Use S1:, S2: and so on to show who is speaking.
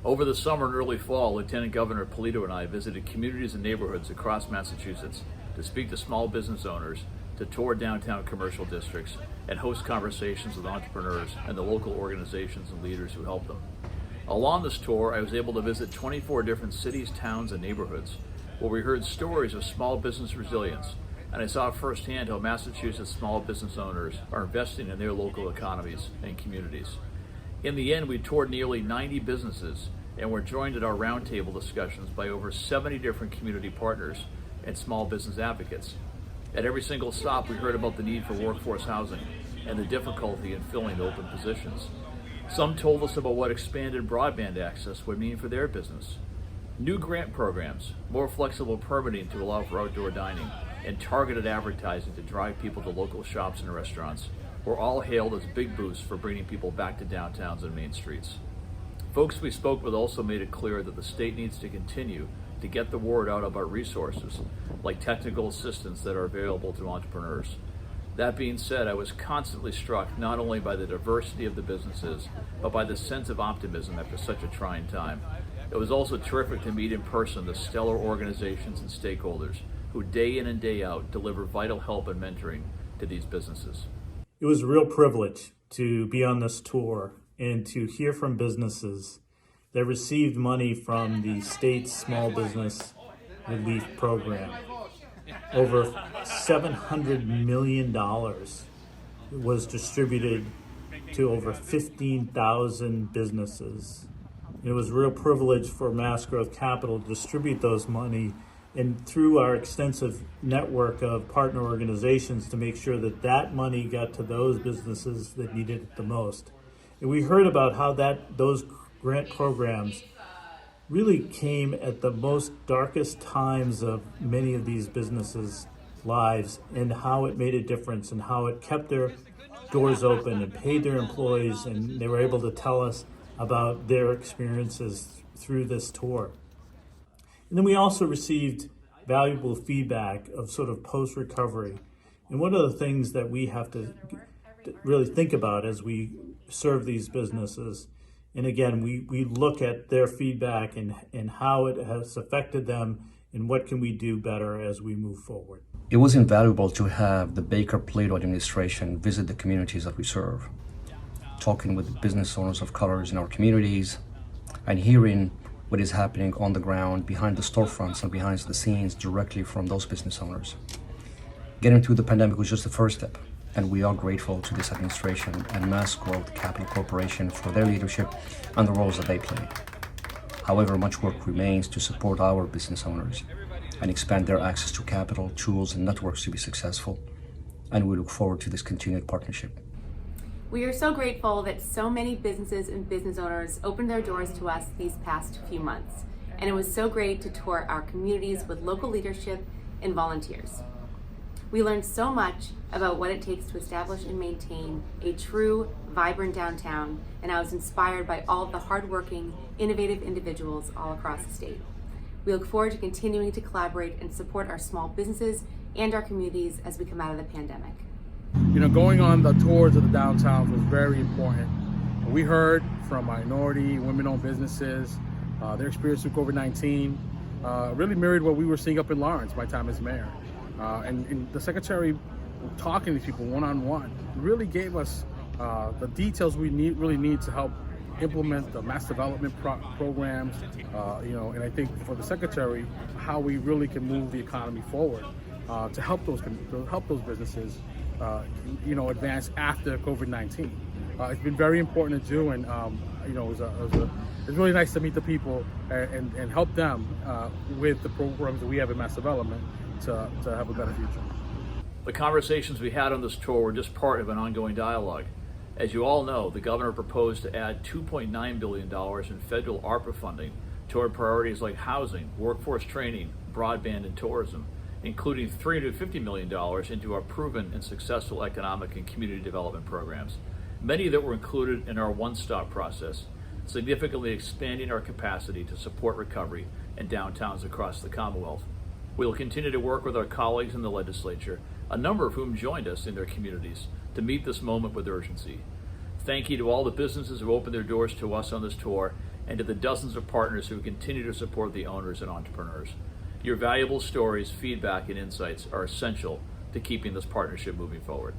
S1: Over the summer and early fall, Lieutenant Governor Polito and I visited communities and neighborhoods across Massachusetts to speak to small business owners, to tour downtown commercial districts, and host conversations with entrepreneurs and the local organizations and leaders who help them. Along this tour, I was able to visit 24 different cities, towns, and neighborhoods where we heard stories of small business resilience, and I saw firsthand how Massachusetts small business owners are investing in their local economies and communities. In the end, we toured nearly 90 businesses and were joined at our roundtable discussions by over 70 different community partners and small business advocates. At every single stop, we heard about the need for workforce housing and the difficulty in filling open positions. Some told us about what expanded broadband access would mean for their business. New grant programs, more flexible permitting to allow for outdoor dining, and targeted advertising to drive people to local shops and restaurants were all hailed as big boosts for bringing people back to downtowns and main streets. Folks we spoke with also made it clear that the state needs to continue to get the word out about resources like technical assistance that are available to entrepreneurs. That being said, I was constantly struck not only by the diversity of the businesses, but by the sense of optimism after such a trying time. It was also terrific to meet in person the stellar organizations and stakeholders who day in and day out deliver vital help and mentoring to these businesses.
S2: It was a real privilege to be on this tour and to hear from businesses that received money from the state's small business relief program. Over $700 million was distributed to over 15,000 businesses. It was a real privilege for Mass Growth Capital to distribute those money, and through our extensive network of partner organizations to make sure that that money got to those businesses that needed it the most. And we heard about how those grant programs really came at the most darkest times of many of these businesses' lives, and how it made a difference and how it kept their doors open and paid their employees, and they were able to tell us about their experiences through this tour. And then we also received valuable feedback of sort of post-recovery. And one of the things that we have to really think about as we serve these businesses, and again, we look at their feedback and how it has affected them and what can we do better as we move forward.
S3: It was invaluable to have the Baker-Polito administration visit the communities that we serve, talking with business owners of colors in our communities and hearing what is happening on the ground, behind the storefronts and behind the scenes, directly from those business owners. Getting through the pandemic was just the first step, and we are grateful to this administration and Mass Growth Capital Corporation for their leadership and the roles that they play. However, much work remains to support our business owners and expand their access to capital, tools, and networks to be successful, and we look forward to this continued partnership.
S4: We are so grateful that so many businesses and business owners opened their doors to us these past few months. And it was so great to tour our communities with local leadership and volunteers. We learned so much about what it takes to establish and maintain a true, vibrant downtown, and I was inspired by all of the hardworking, innovative individuals all across the state. We look forward to continuing to collaborate and support our small businesses and our communities as we come out of the pandemic.
S5: Going on the tours of the downtowns was very important. We heard from minority, women-owned businesses, their experience with COVID-19 really mirrored what we were seeing up in Lawrence my time as mayor. And the secretary, talking to these people one-on-one, really gave us the details we really need to help implement the mass development programs, and I think for the secretary, how we really can move the economy forward to help those businesses advance after COVID-19. It's been very important to do, and it's really nice to meet the people and help them with the programs that we have in mass development to have a better future.
S1: The conversations we had on this tour were just part of an ongoing dialogue. As you all know, the governor proposed to add $2.9 billion in federal ARPA funding toward priorities like housing, workforce training, broadband, and tourism, including $350 million into our proven and successful economic and community development programs, many that were included in our one-stop process, significantly expanding our capacity to support recovery in downtowns across the Commonwealth. We will continue to work with our colleagues in the legislature, a number of whom joined us in their communities, to meet this moment with urgency. Thank you to all the businesses who opened their doors to us on this tour, and to the dozens of partners who continue to support the owners and entrepreneurs. Your valuable stories, feedback, and insights are essential to keeping this partnership moving forward.